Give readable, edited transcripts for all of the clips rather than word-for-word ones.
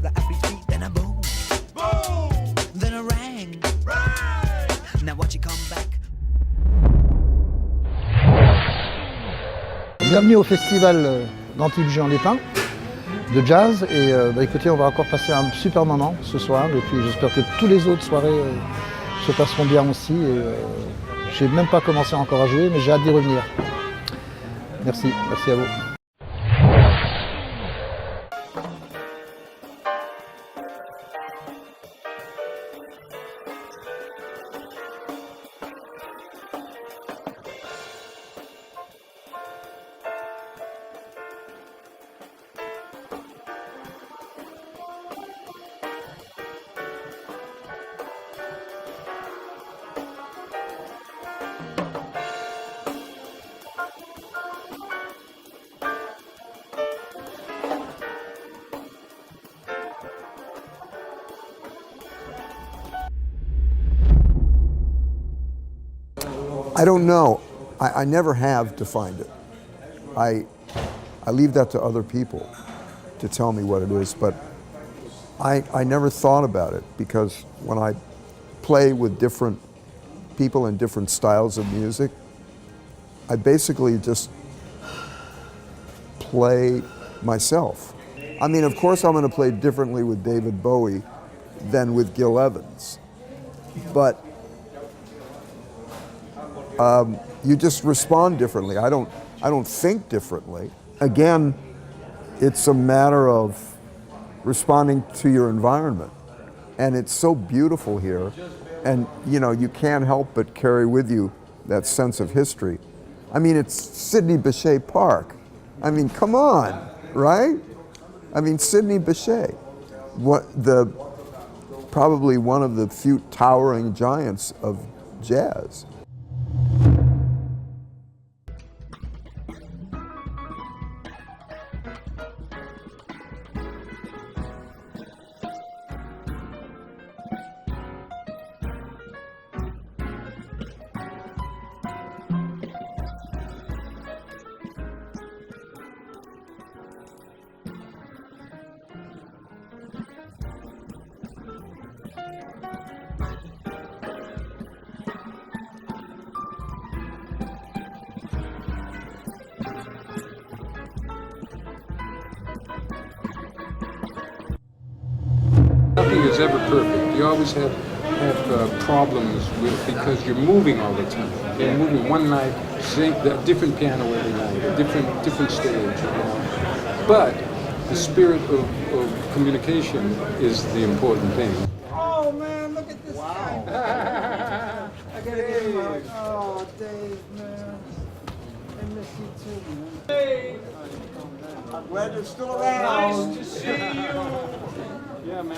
The happy beat, then a boom, boom, then a rang, rang. Now watch it come back. Bienvenue au festival d'Antibes Juan-les-Pins de jazz et écoutez, on va encore passer un super moment ce soir et puis j'espère que toutes les autres soirées se passeront bien aussi et je n'ai même pas commencé encore à jouer mais j'ai hâte d'y revenir. Merci à vous. I don't know. I never have defined it. I leave that to other people to tell me what it is, but I never thought about it because when I play with different people and different styles of music, I basically just play myself. I mean, of course I'm going to play differently with David Bowie than with Gil Evans, but you just respond differently. I don't think differently. Again, it's a matter of responding to your environment. And it's so beautiful here. And you know, you can't help but carry with you that sense of history. I mean, it's Sidney Bechet Park. I mean, come on, right? I mean, Sidney Bechet, probably one of the few towering giants of jazz. Nothing is ever perfect. You always have problems because you're moving all the time. You're moving one night, a different piano every night, a different stage. You know? But the spirit of communication is the important thing. Oh man, look at this! Wow! I gotta get him out. Oh, Dave, man, I miss you too, man. Hey, I'm glad you're still around. Nice to see you. Yeah, man.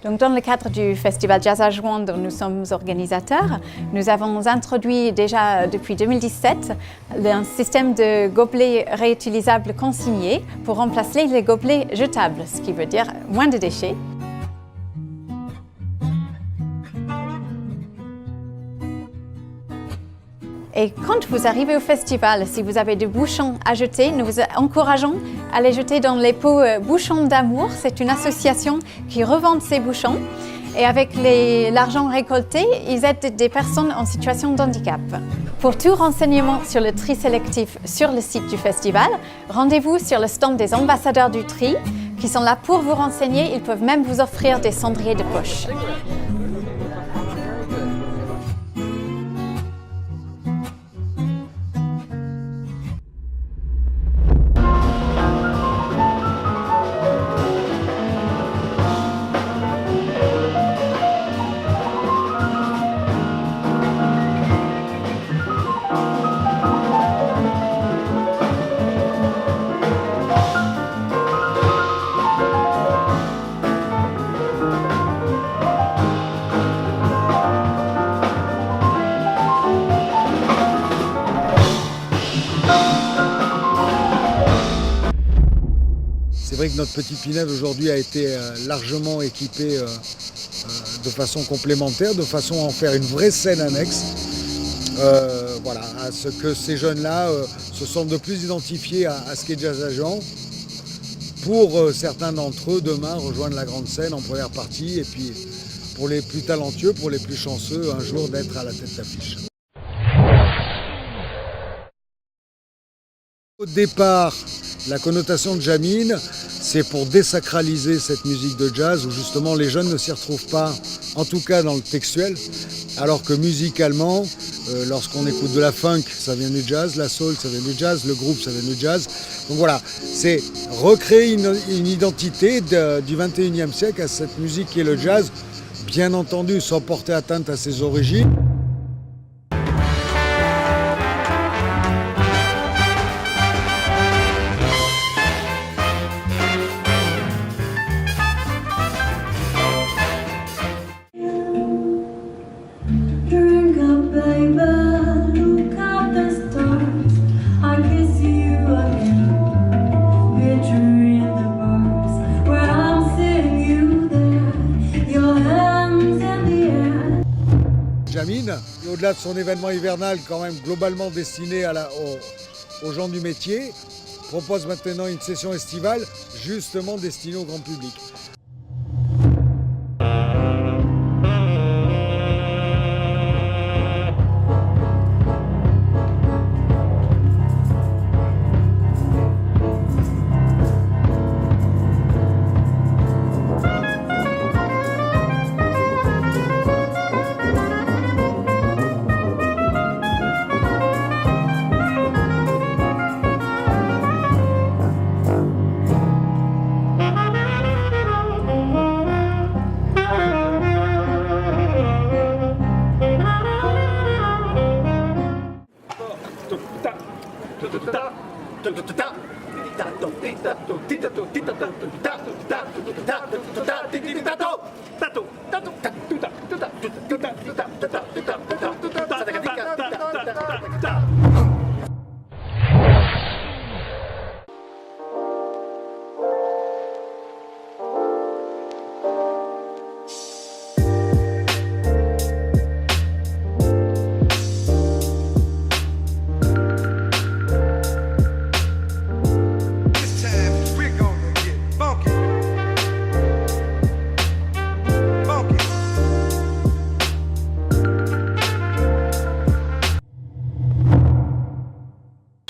Donc, dans le cadre du Festival Jazz à Juan dont nous sommes organisateurs, nous avons introduit déjà depuis 2017 un système de gobelets réutilisables consignés pour remplacer les gobelets jetables, ce qui veut dire moins de déchets. Et quand vous arrivez au festival, si vous avez des bouchons à jeter, nous vous encourageons à les jeter dans les pots Bouchons d'amour. C'est une association qui revend ces bouchons. Et avec l'argent récolté, ils aident des personnes en situation de handicap. Pour tout renseignement sur le tri sélectif sur le site du festival, rendez-vous sur le stand des ambassadeurs du tri qui sont là pour vous renseigner. Ils peuvent même vous offrir des cendriers de poche. C'est vrai que notre petit Pinède aujourd'hui a été largement équipé de façon complémentaire, de façon à en faire une vraie scène annexe. Voilà, à ce que ces jeunes-là se sentent de plus identifiés à ce qu'est Jazz à Juan. pour certains d'entre eux demain rejoindre la grande scène en première partie et puis pour les plus talentueux, pour les plus chanceux, un jour d'être à la tête d'affiche. Au départ, la connotation de Jammine, c'est pour désacraliser cette musique de jazz où justement les jeunes ne s'y retrouvent pas, en tout cas dans le textuel, alors que musicalement, lorsqu'on écoute de la funk, ça vient du jazz, la soul, ça vient du jazz, le groupe, ça vient du jazz. Donc voilà, c'est recréer une identité du 21e siècle à cette musique qui est le jazz, bien entendu sans porter atteinte à ses origines. Drink up, baby, look at the stars. I kiss you again. Picture in the bars where I'm seeing you there. Your hands in the air. Jammine, et au-delà de son événement hivernal quand même globalement destiné aux gens du métier, propose maintenant une session estivale justement destinée au grand public.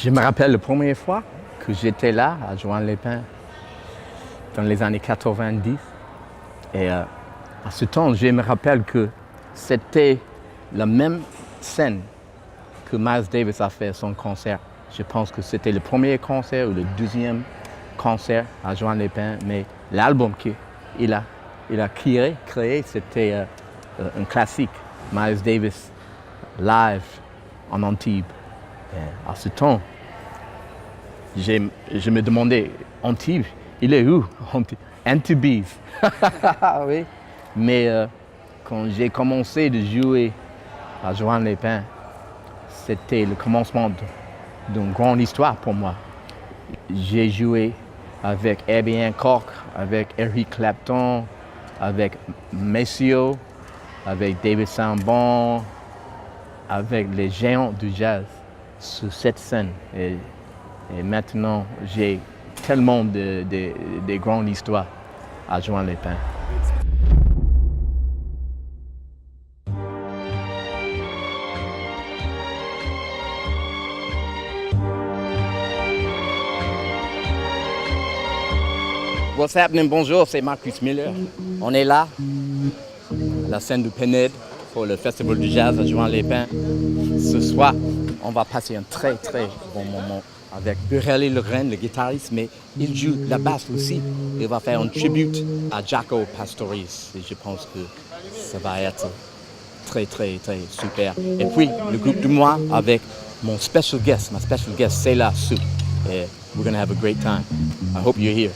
Je me rappelle la première fois que j'étais là à Juan-les-Pins dans les années 90. Et à ce temps, je me rappelle que c'était la même scène que Miles Davis a fait son concert. Je pense que c'était le premier concert ou le deuxième concert à Juan-les-Pins, mais l'album qu'il a créé, c'était un classique, Miles Davis live en Antibes. Et à ce temps, je me demandais, Antibes, il est où? Antibes. Oui. Mais quand j'ai commencé de jouer à Juan-les-Pins, c'était le commencement d'une grande histoire pour moi. J'ai joué avec Herbie Hancock, avec Eric Clapton, avec Maceo, avec David Sanborn, avec les géants du jazz sur cette scène. Et maintenant, j'ai tellement de grandes histoires à Juan-les-Pins. What's happening? Bonjour, c'est Marcus Miller. On est là, à la scène du Pénède, pour le Festival du Jazz à Juan-les-Pins. Ce soir, on va passer un très très bon moment avec Burrelli Legren, le guitariste, mais il joue la basse aussi. Il va faire un tribute à Jaco Pastorius. Et je pense que ça va être très très très super. Et puis, le groupe de moi avec mon special guest, ma special guest, Selah Sue. And we're going to have a great time. I hope you're here.